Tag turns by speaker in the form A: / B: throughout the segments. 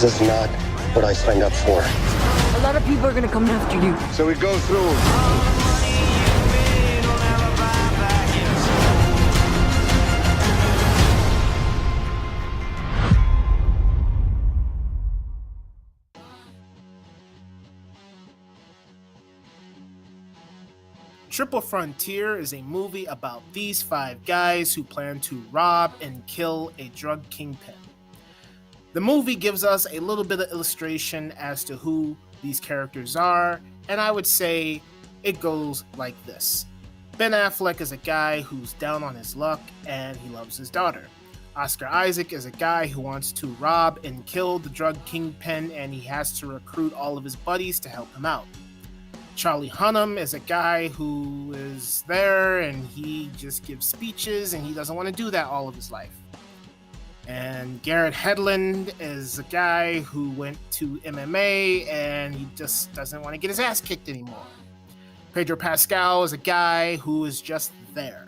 A: This is not what I signed up for.
B: A lot of people are gonna come after you.
C: So we go through.
D: Triple Frontier is a movie about these 5 guys who plan to rob and kill a drug kingpin. The movie gives us a little bit of illustration as to who these characters are, and I would say it goes like this. Ben Affleck is a guy who's down on his luck and he loves his daughter. Oscar Isaac is a guy who wants to rob and kill the drug kingpin, and he has to recruit all of his buddies to help him out. Charlie Hunnam is a guy who is there and he just gives speeches and he doesn't want to do that all of his life. And Garrett Hedlund is a guy who went to MMA and he just doesn't want to get his ass kicked anymore. Pedro Pascal is a guy who is just there.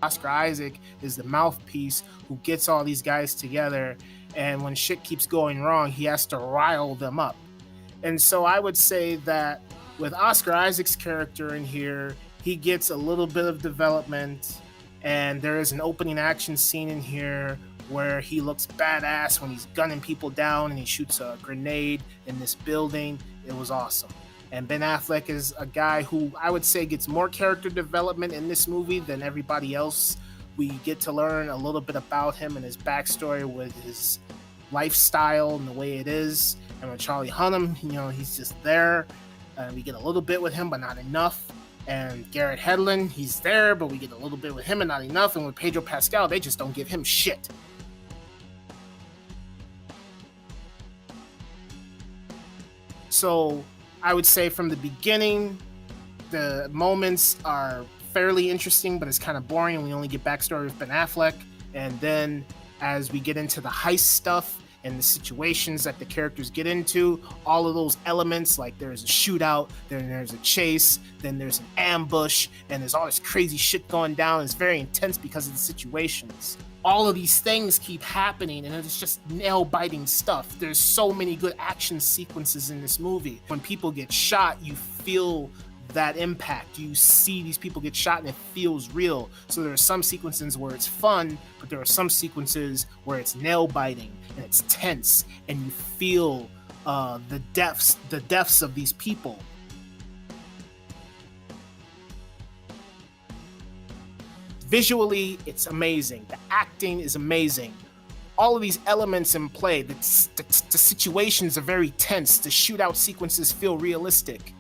D: Oscar Isaac is the mouthpiece who gets all these guys together, and when shit keeps going wrong, he has to rile them up. And so I would say that with Oscar Isaac's character in here, he gets a little bit of development, and there is an opening action scene in here where he looks badass when he's gunning people down and he shoots a grenade in this building. It was awesome. And Ben Affleck is a guy who I would say gets more character development in this movie than everybody else. We get to learn a little bit about him and his backstory with his lifestyle and the way it is. And with Charlie Hunnam, he's just there. We get a little bit with him, but not enough. And Garrett Hedlund, he's there, but we get a little bit with him and not enough. And with Pedro Pascal, they just don't give him shit. So I would say from the beginning, the moments are fairly interesting, but it's kind of boring, and we only get backstory with Ben Affleck. And then as we get into the heist stuff and the situations that the characters get into, all of those elements, like there's a shootout, then there's a chase, then there's an ambush, and there's all this crazy shit going down. It's very intense because of the situations. All of these things keep happening, and it's just nail-biting stuff. There's so many good action sequences in this movie. When people get shot, you feel that impact. You see these people get shot and it feels real. So there are some sequences where it's fun, but there are some sequences where it's nail-biting and it's tense, and you feel the depths of these people. Visually, it's amazing. The acting is amazing. All of these elements in play, the situations are very tense. The shootout sequences feel realistic.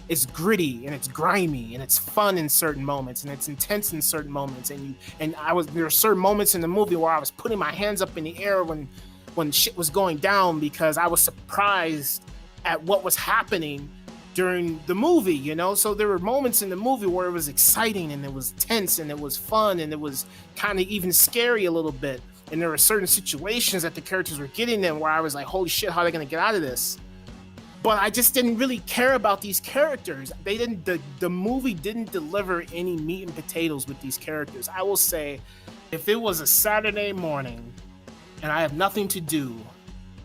D: It's gritty and it's grimy and it's fun in certain moments and it's intense in certain moments. There are certain moments in the movie where I was putting my hands up in the air when shit was going down, because I was surprised at what was happening during the movie, So there were moments in the movie where it was exciting and it was tense and it was fun and it was kind of even scary a little bit. And there were certain situations that the characters were getting in where I was like, holy shit, how are they going to get out of this? But I just didn't really care about these characters. The movie didn't deliver any meat and potatoes with these characters. I will say, if it was a Saturday morning and I have nothing to do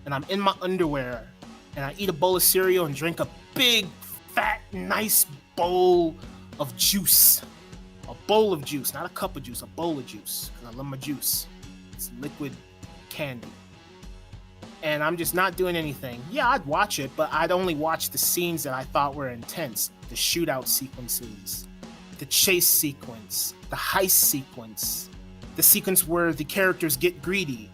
D: and I'm in my underwear and I eat a bowl of cereal and drink a big, fat, nice bowl of juice. A bowl of juice, not a cup of juice, a bowl of juice. Because I love my juice. It's liquid candy. And I'm just not doing anything. Yeah, I'd watch it, but I'd only watch the scenes that I thought were intense. The shootout sequences, the chase sequence, the heist sequence, the sequence where the characters get greedy.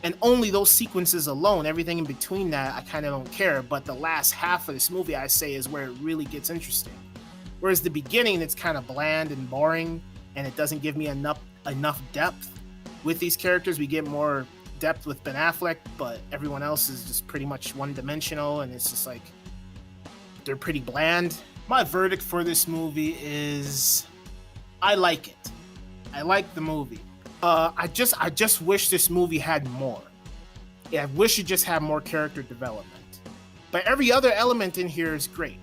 D: And only those sequences alone. Everything in between that, I kind of don't care. But the last half of this movie, I say, is where it really gets interesting. Whereas the beginning, it's kind of bland and boring, and it doesn't give me enough depth with these characters. We get more depth with Ben Affleck, but everyone else is just pretty much one-dimensional, and it's just like they're pretty bland. My verdict for this movie is I like it. I like the movie. I just wish this movie had more. I wish it just had more character development. But every other element in here is great.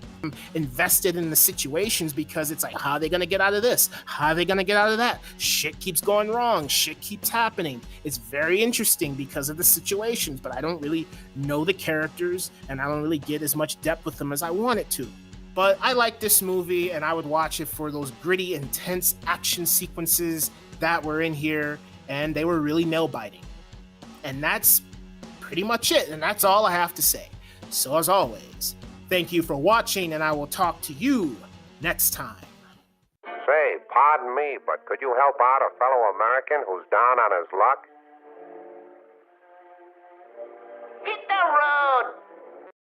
D: invested in the situations because it's like, how are they going to get out of this? How are they going to get out of that? Shit keeps going wrong. Shit keeps happening. It's very interesting because of the situations, but I don't really know the characters and I don't really get as much depth with them as I wanted to. But I like this movie and I would watch it for those gritty, intense action sequences that were in here, and they were really nail-biting. And that's pretty much it, and that's all I have to say. So as always, thank you for watching, and I will talk to you next time.
C: Say, pardon me, but could you help out a fellow American who's down on his luck?
E: Hit the road!